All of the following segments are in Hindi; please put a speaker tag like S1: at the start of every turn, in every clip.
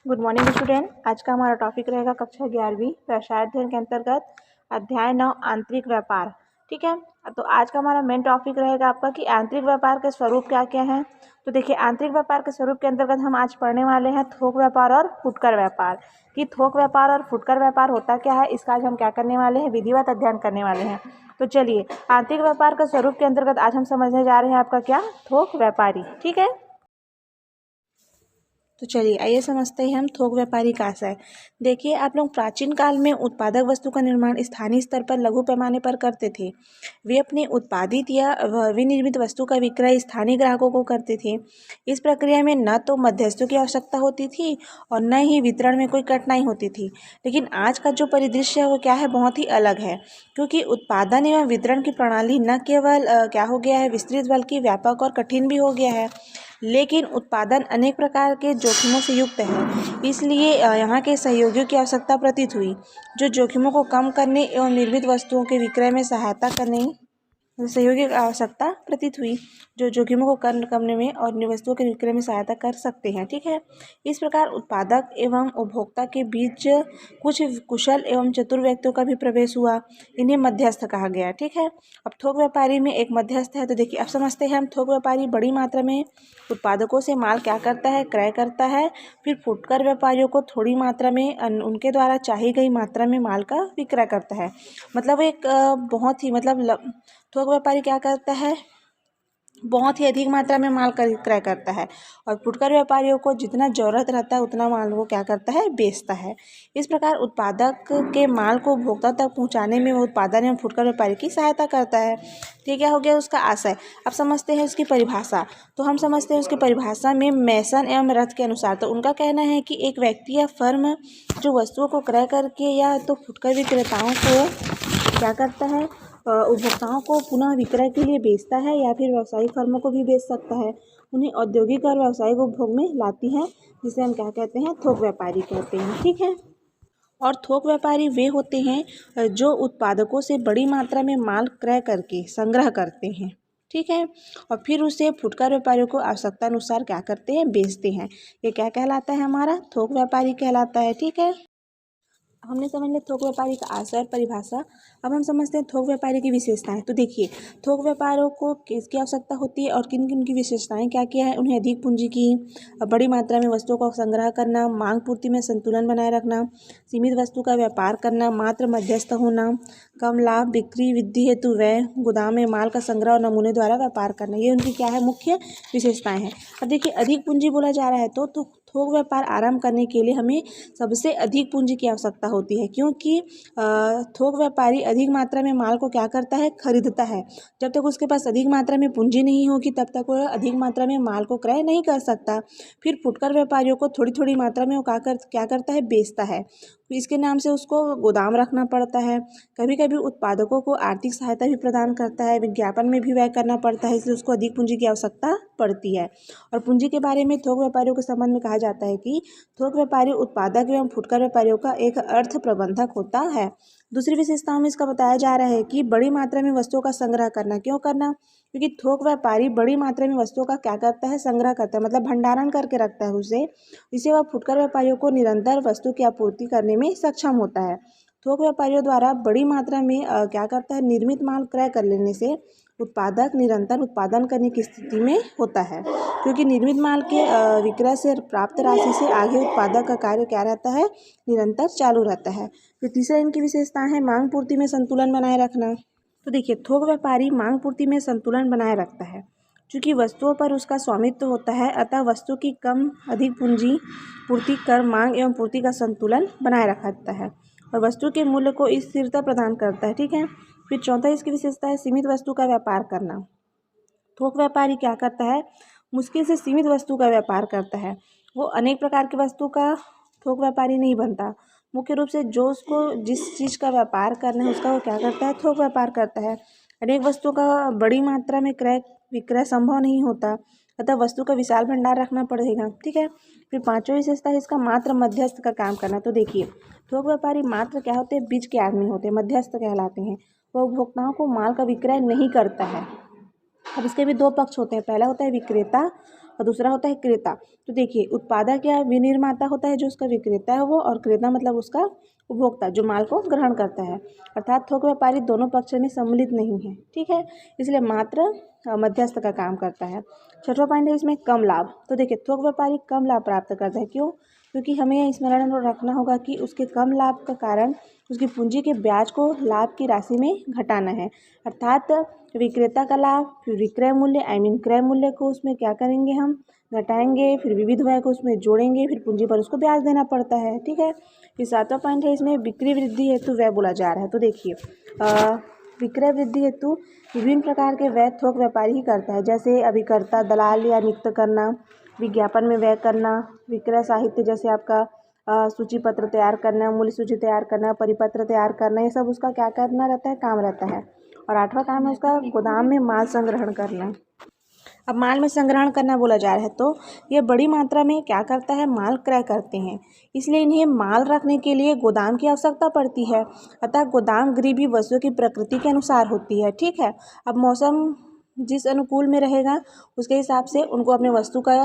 S1: Good morning student. आज का हमारा टॉपिक रहेगा कक्षा 11वीं व्यवसाय अध्ययन के अंतर्गत अध्याय 9 आंतरिक व्यापार। ठीक है, तो आज का हमारा मेन टॉपिक रहेगा आपका कि आंतरिक व्यापार के स्वरूप क्या क्या हैं। तो देखिए, आंतरिक व्यापार के स्वरूप के अंतर्गत हम आज पढ़ने वाले हैं थोक व्यापार और फुटकर व्यापार। कि थोक व्यापार और फुटकर व्यापार होता क्या है, इसका आज हम क्या करने वाले हैं, विधिवत अध्ययन करने वाले हैं। तो चलिए, आंतरिक व्यापार के स्वरूप के अंतर्गत आज हम समझने जा रहे हैं आपका क्या, थोक व्यापारी। ठीक है, तो चलिए आइए समझते हैं हम थोक व्यापारी कहाँ से है। देखिए, आप लोग प्राचीन काल में उत्पादक वस्तु का निर्माण स्थानीय स्तर पर लघु पैमाने पर करते थे। वे अपनी उत्पादित या विनिर्मित वस्तु का विक्रय स्थानीय ग्राहकों को करते थे। इस प्रक्रिया में न तो मध्यस्थों की आवश्यकता होती थी और न ही वितरण में कोई कठिनाई होती थी। लेकिन आज का जो परिदृश्य है वो क्या है, बहुत ही अलग है। क्योंकि उत्पादन एवं वितरण की प्रणाली न केवल क्या हो गया है, विस्तृत, बल्कि व्यापक और कठिन भी हो गया है। लेकिन उत्पादन अनेक प्रकार के जोखिमों से युक्त है, इसलिए यहाँ के सहयोगियों की आवश्यकता प्रतीत हुई, जो जोखिमों को कम करने एवं निर्मित वस्तुओं के विक्रय में सहायता करने सहयोगी की आवश्यकता प्रतीत हुई, जो जोखिमों को कम करने में और वस्तुओं के विक्रय में सहायता कर सकते हैं। ठीक है, इस प्रकार उत्पादक एवं उपभोक्ता के बीच कुछ कुशल एवं चतुर व्यक्तियों का भी प्रवेश हुआ। इन्हें मध्यस्थ कहा गया। ठीक है, अब थोक व्यापारी में एक मध्यस्थ है। तो देखिए, अब समझते हैं हम थोक व्यापारी बड़ी मात्रा में उत्पादकों से माल क्या करता है, क्रय करता है। फिर फुटकर व्यापारियों को थोड़ी मात्रा में उनके द्वारा चाही गई मात्रा में माल का विक्रय करता है। मतलब एक बहुत ही थोक व्यापारी क्या करता है, बहुत ही अधिक मात्रा में माल का क्रय करता है और फुटकर व्यापारियों को जितना ज़रूरत रहता है उतना माल वो क्या करता है, बेचता है। इस प्रकार उत्पादक के माल को उपभोक्ता तक पहुंचाने में वो उत्पादन एवं फुटकर व्यापारी की सहायता करता है। ठीक, क्या हो गया उसका आशय। अब समझते हैं उसकी परिभाषा। तो हम समझते हैं उसकी परिभाषा में मैसन एवं रथ के अनुसार। तो उनका कहना है कि एक व्यक्ति या फर्म जो वस्तुओं को क्रय करके या तो फुटकर विक्रेताओं को क्या करता है, उपभोक्ताओं को पुनः विक्रय के लिए बेचता है, या फिर व्यावसायिक फर्मों को भी बेच सकता है। उन्हें औद्योगिक और व्यावसायिक उपभोग में लाती है, जिसे हम क्या कहते हैं, थोक व्यापारी कहते हैं। ठीक है, और थोक व्यापारी वे होते हैं जो उत्पादकों से बड़ी मात्रा में माल क्रय करके संग्रह करते हैं। ठीक है, और फिर उसे फुटकर व्यापारियों को आवश्यकता अनुसार क्या करते हैं, बेचते हैं। ये क्या कहलाता है, हमारा थोक व्यापारी कहलाता है। ठीक है, हमने समझ लिया थोक व्यापारी का आशय और परिभाषा। अब हम समझते हैं थोक व्यापारी की विशेषताएं। तो देखिए, थोक व्यापारियों को किसकी आवश्यकता होती है और किन किन की विशेषताएं क्या क्या है। उन्हें अधिक पूंजी की, बड़ी मात्रा में वस्तुओं का संग्रह करना, मांग पूर्ति में संतुलन बनाए रखना, सीमित वस्तु का व्यापार करना, मात्र मध्यस्थ होना, कम लाभ, बिक्री वृद्धि हेतु व्यय, गोदाम में माल का संग्रह और नमूने द्वारा व्यापार करना। ये उनकी क्या है, मुख्य विशेषताएं हैं। अब देखिए, अधिक पूंजी बोला जा रहा है तो थोक व्यापार आरंभ करने के लिए हमें सबसे अधिक पूंजी की आवश्यकता होती है, क्योंकि थोक व्यापारी अधिक मात्रा में माल को क्या करता है, खरीदता है। जब तक उसके पास अधिक मात्रा में पूंजी नहीं होगी तब तक वह अधिक मात्रा में माल को क्रय नहीं कर सकता। फिर फुटकर व्यापारियों को थोड़ी थोड़ी मात्रा में वो क्या करता है, बेचता है। इसके नाम से उसको गोदाम रखना पड़ता है। कभी कभी उत्पादकों को आर्थिक सहायता भी प्रदान करता है, विज्ञापन में भी व्यय करना पड़ता है, इसलिए उसको अधिक पूंजी की आवश्यकता पड़ती है। और पूंजी के बारे में थोक व्यापारियों के संबंध में कहा जाता है कि थोक व्यापारी उत्पादक एवं फुटकर व्यापारियों का एक अर्थ प्रबंधक होता है। दूसरी विशेषताओं में इसका बताया जा रहा है कि बड़ी मात्रा में वस्तुओं का संग्रह करना। क्यों करना, क्योंकि थोक व्यापारी बड़ी मात्रा में वस्तुओं का क्या करता है, संग्रह करता है, मतलब भंडारण करके रखता है उसे। इसे वह फुटकर व्यापारियों को निरंतर वस्तु की आपूर्ति करने में सक्षम होता है। थोक व्यापारियों द्वारा बड़ी मात्रा में क्या करता है, निर्मित माल क्रय कर लेने से उत्पादक निरंतर उत्पादन करने की स्थिति में होता है, क्योंकि निर्मित माल के विक्रय से प्राप्त राशि से आगे उत्पादक का कार्य क्या रहता है, निरंतर चालू रहता है। फिर तीसरा इनकी विशेषता है मांग पूर्ति में संतुलन बनाए रखना। तो देखिए, थोक व्यापारी मांग पूर्ति में संतुलन बनाए रखता है। चूँकि वस्तुओं पर उसका स्वामित्व होता है, अतः वस्तु की कम अधिक पूंजी पूर्ति कर मांग एवं पूर्ति का संतुलन बनाए रखता है और वस्तु के मूल्य को स्थिरता प्रदान करता है। ठीक है, फिर चौथा इसकी विशेषता है सीमित वस्तु का व्यापार करना। थोक व्यापारी क्या करता है, मुश्किल से सीमित वस्तु का व्यापार करता है। वो अनेक प्रकार की वस्तु का थोक व्यापारी नहीं बनता। मुख्य रूप से जो उसको जिस चीज़ का व्यापार करना है उसका वो क्या करता है, थोक व्यापार करता है। अनेक वस्तुओं का बड़ी मात्रा में क्रय विक्रय संभव नहीं होता, अतः वस्तु का विशाल भंडार रखना पड़ेगा। ठीक है, फिर पांचवी विशेषता है इसका मात्र मध्यस्थ का काम करना। तो देखिए, थोक व्यापारी मात्र क्या होते हैं, बीच के आदमी होते हैं, मध्यस्थ कहलाते हैं। वह उपभोक्ताओं को माल का विक्रय नहीं करता है, अब इसके भी दो पक्ष होते हैं, पहला होता है विक्रेता और दूसरा होता है क्रेता। तो देखिए उत्पादक या विनिर्माता होता है जो उसका विक्रेता है वो, और क्रेता मतलब उसका उपभोक्ता जो माल को ग्रहण करता है। अर्थात थोक व्यापारी दोनों पक्ष में सम्मिलित नहीं है, ठीक है, इसलिए मात्र मध्यस्थ का काम करता है। छठवां पॉइंट है इसमें कम लाभ। तो देखिए थोक व्यापारी कम लाभ प्राप्त करता है, क्यों? क्योंकि हमें यह स्मरण में रखना होगा कि उसके कम लाभ का कारण उसकी पूंजी के ब्याज को लाभ की राशि में घटाना है। अर्थात विक्रेता का लाभ, फिर विक्रय मूल्य क्रय मूल्य को उसमें क्या करेंगे, हम घटाएंगे, फिर विविध व्यय को उसमें जोड़ेंगे, फिर पूंजी पर उसको ब्याज देना पड़ता है, ठीक है। फिर सातवां पॉइंट है इसमें बिक्री वृद्धि हेतु व्यय बोला जा रहा है। तो देखिए विक्रय वृद्धि हेतु विभिन्न प्रकार के व्यय थोक व्यापारी ही करता है, जैसे अभिकर्ता, दलाल या नियुक्त करना, विज्ञापन में व्यय करना, विक्रय साहित्य जैसे आपका सूची पत्र तैयार करना, मूल्य सूची तैयार करना, परिपत्र तैयार करना, ये सब उसका क्या करना रहता है, काम रहता है। और आठवां काम है उसका गोदाम में माल संग्रहण करना। अब माल में संग्रहण करना बोला जा रहा है तो ये बड़ी मात्रा में क्या करता है, माल क्रय करते हैं, इसलिए इन्हें माल रखने के लिए गोदाम की आवश्यकता पड़ती है। अतः गोदाम गृह भी वस्तुओं की प्रकृति के अनुसार होती है, ठीक है। अब मौसम जिस अनुकूल में रहेगा उसके हिसाब से उनको अपने वस्तु का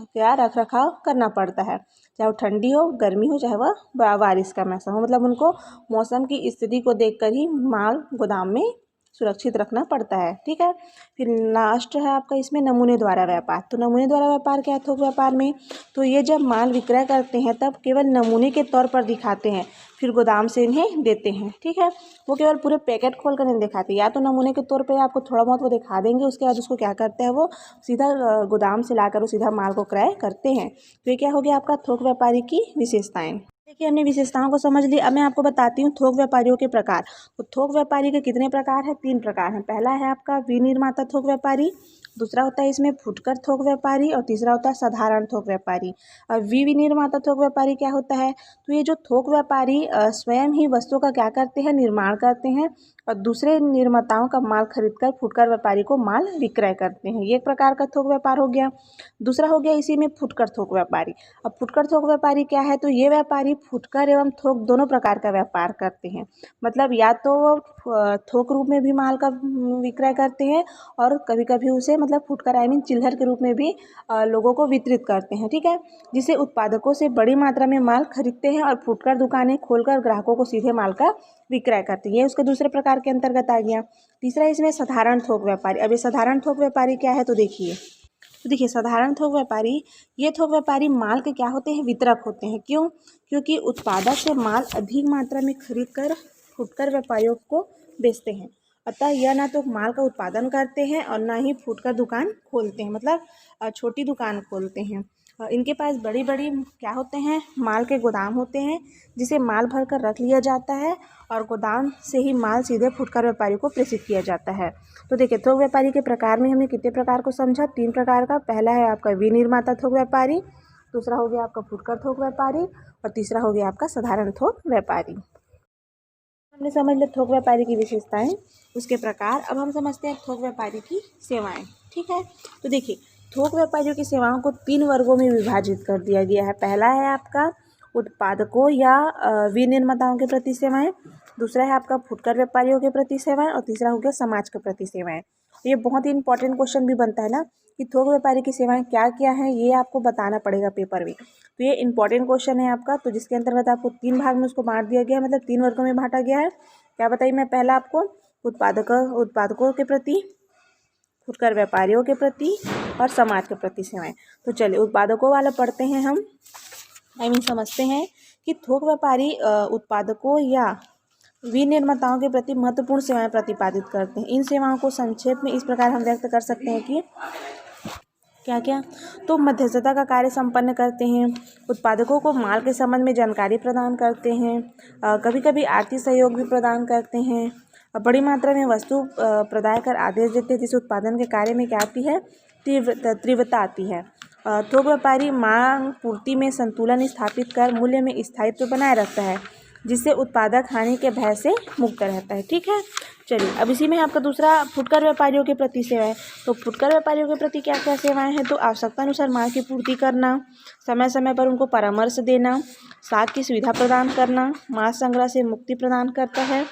S1: क्या रख रखाव करना पड़ता है, चाहे वो ठंडी हो, गर्मी हो, चाहे वह बारिश का मौसम हो, मतलब उनको मौसम की स्थिति को देखकर ही माल गोदाम में सुरक्षित रखना पड़ता है, ठीक है। फिर लास्ट है आपका इसमें नमूने द्वारा व्यापार। तो नमूने द्वारा व्यापार क्या है थोक व्यापार में, तो ये जब माल विक्रय करते हैं तब केवल नमूने के तौर पर दिखाते हैं, फिर गोदाम से इन्हें देते हैं, ठीक है। वो केवल पूरे पैकेट खोल कर नहीं दिखाते, या तो नमूने के तौर पर आपको थोड़ा बहुत वो दिखा देंगे, उसके बाद उसको क्या करते हैं वो सीधा गोदाम से लाकर वो सीधा माल को क्रय करते हैं। तो ये क्या हो गया आपका थोक व्यापारी की विशेषताएं। देखिए हमने विशेषताओं को समझ ली। अब मैं आपको बताती हूँ थोक व्यापारियों के प्रकार। तो थोक व्यापारी के कितने प्रकार हैं, 3 प्रकार हैं। पहला है आपका विनिर्माता थोक व्यापारी, दूसरा होता है इसमें फुटकर थोक व्यापारी, और तीसरा होता है साधारण थोक व्यापारी। अब विनिर्माता थोक व्यापारी क्या होता है, तो ये जो थोक व्यापारी स्वयं ही वस्तुओं का क्या करते हैं, निर्माण करते हैं और दूसरे निर्माताओं का माल खरीदकर फुटकर व्यापारी को माल विक्रय करते हैं। ये एक प्रकार का थोक व्यापार हो गया। दूसरा हो गया इसी में फुटकर थोक व्यापारी। अब फुटकर थोक व्यापारी क्या है, तो ये व्यापारी फुटकर एवं थोक दोनों प्रकार का व्यापार करते हैं, मतलब या तो वो थोक रूप में भी माल का विक्रय करते हैं और कभी कभी उसे मतलब फुटकर चिल्लर के रूप में भी लोगों को वितरित करते हैं, ठीक है, जिसे उत्पादकों से बड़ी मात्रा में माल खरीदते हैं और फुटकर दुकानें खोलकर ग्राहकों को सीधे माल का विक्रय करते हैं। ये उसके दूसरे प्रकार के अंतर्गत आ गया। तीसरा इसमें साधारण थोक व्यापारी। अब ये साधारण थोक व्यापारी क्या है, तो देखिए साधारण थोक व्यापारी, ये थोक व्यापारी माल के क्या होते हैं, वितरक होते हैं। क्यों? क्योंकि उत्पादक से माल अधिक मात्रा में खरीद कर फुटकर व्यापारियों को बेचते हैं। अतः यह ना तो माल का उत्पादन करते हैं और ना ही फुटकर दुकान खोलते हैं, मतलब छोटी दुकान खोलते हैं। इनके पास बड़ी बड़ी क्या होते हैं, माल के गोदाम होते हैं, जिसे माल भर कर रख लिया जाता है और गोदाम से ही माल सीधे फुटकर व्यापारी को प्रेषित किया जाता है। तो देखिए थोक व्यापारी के प्रकार में हमने कितने प्रकार को समझा, 3 प्रकार का। पहला है आपका विनिर्माता थोक व्यापारी, दूसरा हो गया आपका फुटकर थोक व्यापारी और तीसरा हो गया आपका साधारण थोक व्यापारी। हमने समझ लिया थोक व्यापारी की विशेषताएं, उसके प्रकार। अब हम समझते हैं थोक व्यापारी की सेवाएं, ठीक है। तो देखिए थोक व्यापारियों की सेवाओं को 3 वर्गों में विभाजित कर दिया गया है। पहला है आपका उत्पादकों या विनिर्माताओं के प्रति सेवाएं, दूसरा है आपका फुटकर व्यापारियों के प्रति सेवाएं और तीसरा हो गया समाज के प्रति सेवाएं। ये बहुत ही इंपॉर्टेंट क्वेश्चन भी बनता है ना कि थोक व्यापारी की सेवाएं क्या क्या हैं, ये आपको बताना पड़ेगा पेपर में। तो ये इंपॉर्टेंट क्वेश्चन है आपका, तो जिसके अंतर्गत आपको 3 भाग में उसको बांट दिया गया है, मतलब 3 वर्गों में बांटा गया है। क्या बताइए मैं, पहला आपको उत्पादकों के प्रति, फुटकर व्यापारियों के प्रति और समाज के प्रति सेवाएं। तो चलिए उत्पादकों वाला पढ़ते हैं हम। समझते हैं कि थोक व्यापारी उत्पादकों या विनिर्माताओं के प्रति महत्वपूर्ण सेवाएं प्रतिपादित करते हैं। इन सेवाओं को संक्षेप में इस प्रकार हम व्यक्त कर सकते हैं कि क्या क्या, तो मध्यस्थता का कार्य संपन्न करते हैं, उत्पादकों को माल के संबंध में जानकारी प्रदान करते हैं, कभी कभी आर्थिक सहयोग भी प्रदान करते हैं, बड़ी मात्रा में वस्तु प्रदाय कर आदेश देते हैं, जिस उत्पादन के कार्य में क्या आती है, तीव्रता आती है। थोक व्यापारी मांग पूर्ति में संतुलन स्थापित कर मूल्य में स्थायित्व बनाए रखता है, जिससे उत्पादक हानि के भय से मुक्त रहता है, ठीक है। चलिए अब इसी में आपका दूसरा फुटकर व्यापारियों के प्रति सेवा है। तो फुटकर व्यापारियों के प्रति क्या क्या सेवाएं हैं, तो आवश्यकता अनुसार माल की पूर्ति करना, समय समय पर उनको परामर्श देना, साख की सुविधा प्रदान करना, माल संग्रह से मुक्ति प्रदान करता है,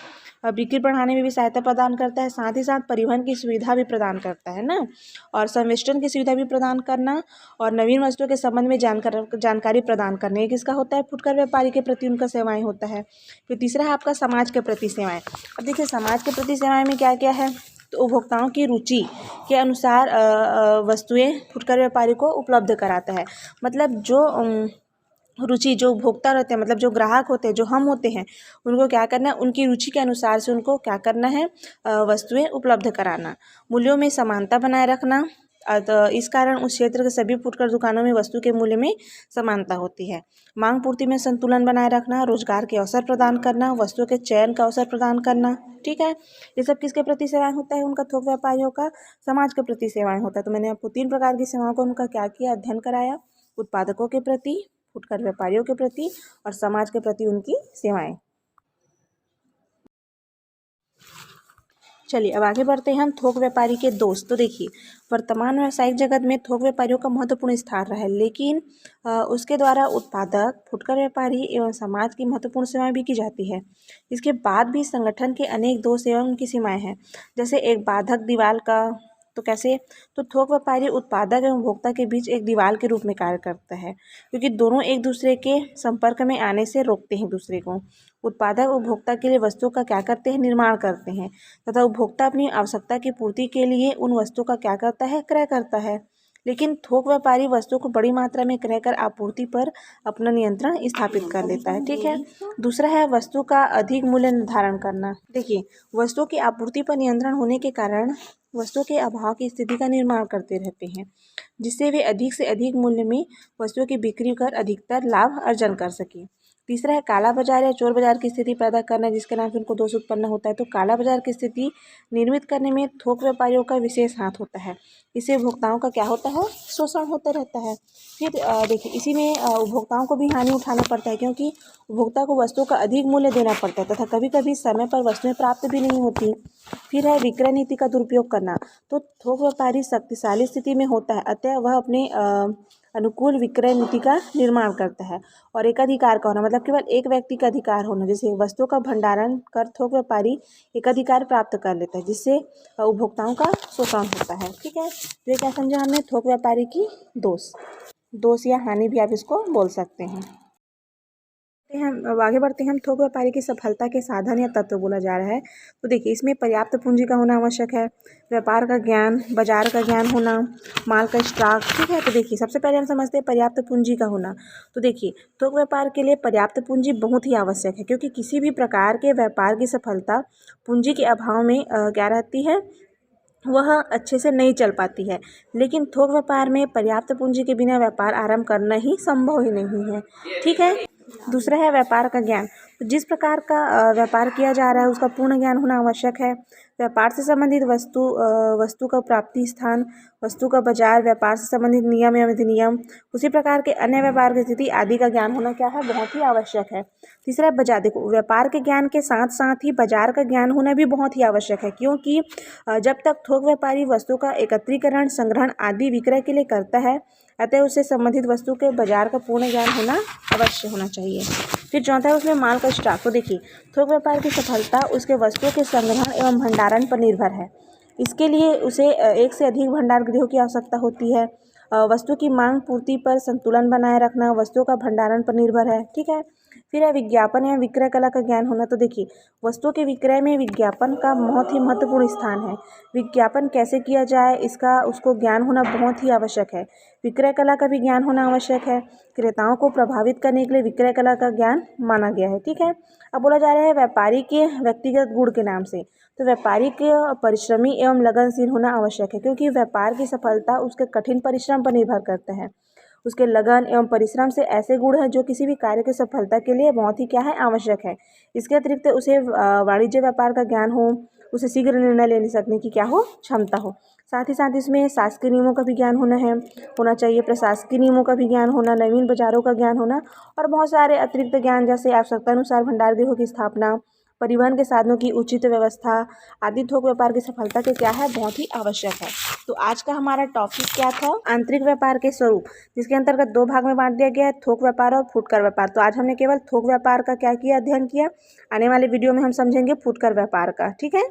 S1: बिक्री बढ़ाने में भी सहायता प्रदान करता है, साथ ही साथ परिवहन की सुविधा भी प्रदान करता है ना, और संवेष्टन की सुविधा भी प्रदान करना, और नवीन वस्तुओं के संबंध में जानकारी प्रदान करना। ये किसका होता है? फुटकर व्यापारी के प्रति उनका सेवाएं होता है। फिर तीसरा है आपका समाज के प्रति सेवाएं। अब देखिए समाज के प्रति सेवाएं में क्या क्या है, तो उपभोक्ताओं की रुचि के अनुसार वस्तुएं फुटकर व्यापारी को उपलब्ध कराता है। मतलब जो रुचि, जो उपभोक्ता रहते हैं, मतलब जो ग्राहक होते हैं, जो हम होते हैं, उनको क्या करना है, उनकी रुचि के अनुसार से उनको क्या करना है, वस्तुएं उपलब्ध कराना। मूल्यों में समानता बनाए रखना, तो इस कारण उस क्षेत्र के सभी फुटकर दुकानों में वस्तु के मूल्य में समानता होती है। मांग पूर्ति में संतुलन बनाए रखना, रोजगार के अवसर प्रदान करना, वस्तुओं के चयन का अवसर प्रदान करना। ठीक है, ये सब किसके प्रति सेवाएं होता है? उनका थोक व्यापारियों का समाज के प्रति सेवाएं होता है। तो मैंने आपको 3 प्रकार की सेवाओं को उनका क्या किया, अध्ययन कराया। उत्पादकों के प्रति, फुटकर व्यापारियों के प्रति, और समाज के प्रति उनकी सेवाएं। चलिए अब आगे बढ़ते हैं हम थोक व्यापारी के दोस्त। तो देखिए वर्तमान व्यावसायिक जगत में थोक व्यापारियों का महत्वपूर्ण स्थान रहा है, लेकिन उसके द्वारा उत्पादक, फुटकर व्यापारी एवं समाज की महत्वपूर्ण सेवाएं भी की जाती है। इसके बाद भी संगठन के अनेक दोष एवं उनकी सीमाएं हैं, जैसे एक बाधक दीवार का। तो कैसे? तो थोक व्यापारी उत्पादक एवं उपभोक्ता के बीच एक दीवार के रूप में कार्य करता है, क्योंकि दोनों एक दूसरे के संपर्क में आने से रोकते हैं दूसरे को। उत्पादक उपभोक्ता के लिए वस्तुओं का क्या करते हैं, निर्माण करते हैं, तथा उपभोक्ता अपनी आवश्यकता की पूर्ति के लिए उन वस्तुओं का क्या करता है, क्रय करता है। लेकिन थोक व्यापारी वस्तुओं को बड़ी मात्रा में क्रय कर आपूर्ति पर अपना नियंत्रण स्थापित कर लेता है। ठीक है, दूसरा है वस्तु का अधिक मूल्य निर्धारण करना। देखिए वस्तुओं की आपूर्ति पर नियंत्रण होने के कारण वस्तुओं के अभाव की स्थिति का निर्माण करते रहते हैं, जिससे वे अधिक से अधिक मूल्य में वस्तुओं की बिक्री कर अधिकतर लाभ अर्जन कर सकें। तीसरा है काला बाजार या चोर बाजार की स्थिति पैदा करना, जिसके नाम से उनको दोष उत्पन्न होता है। तो काला बाजार की स्थिति निर्मित करने में थोक व्यापारियों का विशेष हाथ होता है। इससे उपभोक्ताओं का क्या होता है, शोषण होता रहता है। फिर देखिए इसी में उपभोक्ताओं को भी हानि उठाना पड़ता है, क्योंकि उपभोक्ता को वस्तुओं का अधिक मूल्य देना पड़ता है तथा कभी कभी समय पर वस्तुएं प्राप्त भी नहीं होती। फिर है विक्रय नीति का दुरुपयोग करना। तो थोक व्यापारी शक्तिशाली स्थिति में होता है, अतः वह अपने अनुकूल विक्रय नीति का निर्माण करता है। और एकाधिकार का होना, मतलब केवल एक व्यक्ति का अधिकार होना, जैसे वस्तुओं का भंडारण कर थोक व्यापारी एकाधिकार प्राप्त कर लेता है, जिससे उपभोक्ताओं का शोषण होता है। ठीक है, तो ये क्या समझा हमने, थोक व्यापारी की दोष या हानि भी आप इसको बोल सकते हैं। हम अब आगे बढ़ते हैं, हम थोक व्यापारी की सफलता के साधन या तत्व बोला जा रहा है। तो देखिए इसमें पर्याप्त पूंजी का होना आवश्यक है, व्यापार का ज्ञान, बाजार का ज्ञान होना, माल का स्टॉक। ठीक है, तो देखिए सबसे पहले हम समझते हैं पर्याप्त पूंजी का होना। तो देखिए थोक व्यापार के लिए पर्याप्त पूंजी बहुत ही आवश्यक है, क्योंकि किसी भी प्रकार के व्यापार की सफलता पूंजी के अभाव में क्या रहती है, वह अच्छे से नहीं चल पाती है। लेकिन थोक व्यापार में पर्याप्त पूंजी के बिना व्यापार आरंभ करना ही संभव ही नहीं है। ठीक है, दूसरा है व्यापार का ज्ञान। तो जिस प्रकार का व्यापार किया जा रहा है उसका पूर्ण ज्ञान होना आवश्यक है। व्यापार से संबंधित वस्तु का प्राप्ति स्थान, वस्तु का बाजार, व्यापार से संबंधित नियम एवं अधिनियम, उसी प्रकार के अन्य व्यापार की स्थिति आदि का ज्ञान होना क्या है, बहुत ही आवश्यक है। तीसरा है बाजार। देखो व्यापार के ज्ञान के साथ साथ ही बाजार का ज्ञान होना भी बहुत ही आवश्यक है, क्योंकि जब तक थोक व्यापारी वस्तु का एकत्रीकरण, संग्रहण आदि विक्रय के लिए करता है, अतः उससे संबंधित वस्तु के बाजार का पूर्ण ज्ञान होना अवश्य होना चाहिए। फिर चौथा है उसमें माल का स्टॉक। तो देखिए थोक व्यापार की सफलता उसके वस्तुओं के संग्रहण एवं भंडारण पर निर्भर है। इसके लिए उसे एक से अधिक भंडार गृहों की आवश्यकता होती है। वस्तु की मांग पूर्ति पर संतुलन बनाए रखना वस्तुओं का भंडारण पर निर्भर है। ठीक है, फिर है विज्ञापन एवं विक्रय कला का ज्ञान होना। तो देखिए वस्तुओं के विक्रय में विज्ञापन का बहुत ही महत्वपूर्ण स्थान है। विज्ञापन कैसे किया जाए इसका उसको ज्ञान होना बहुत ही आवश्यक है। विक्रय कला का भी ज्ञान होना आवश्यक है। क्रेताओं को प्रभावित करने के लिए विक्रय कला का ज्ञान माना गया है। ठीक है, अब बोला जा रहा है व्यापारी के व्यक्तिगत गुण के नाम से। तो व्यापारी के परिश्रमी एवं लगनशील होना आवश्यक है, क्योंकि व्यापार की सफलता उसके कठिन परिश्रम पर निर्भर करता है। उसके लगन एवं परिश्रम से ऐसे गुण हैं जो किसी भी कार्य की सफलता के लिए बहुत ही क्या है, आवश्यक है। इसके अतिरिक्त उसे वाणिज्य व्यापार का ज्ञान हो, उसे शीघ्र निर्णय ले सकने की क्या हो, क्षमता हो। साथ ही साथ इसमें शासकीय नियमों का भी ज्ञान होना चाहिए, प्रशासकीय नियमों का भी ज्ञान होना, नवीन बाजारों का ज्ञान होना, और बहुत सारे अतिरिक्त ज्ञान जैसे आवश्यकता अनुसार भंडार गृहों की स्थापना, परिवहन के साधनों की उचित व्यवस्था आदि थोक व्यापार की सफलता के क्या है, बहुत ही आवश्यक है। तो आज का हमारा टॉपिक क्या था, आंतरिक व्यापार के स्वरूप, जिसके अंतर्गत 2 भाग में बांट दिया गया है, थोक व्यापार और फुटकर व्यापार। तो आज हमने केवल थोक व्यापार का क्या किया, अध्ययन किया। आने वाले वीडियो में हम समझेंगे फुटकर व्यापार का। ठीक है।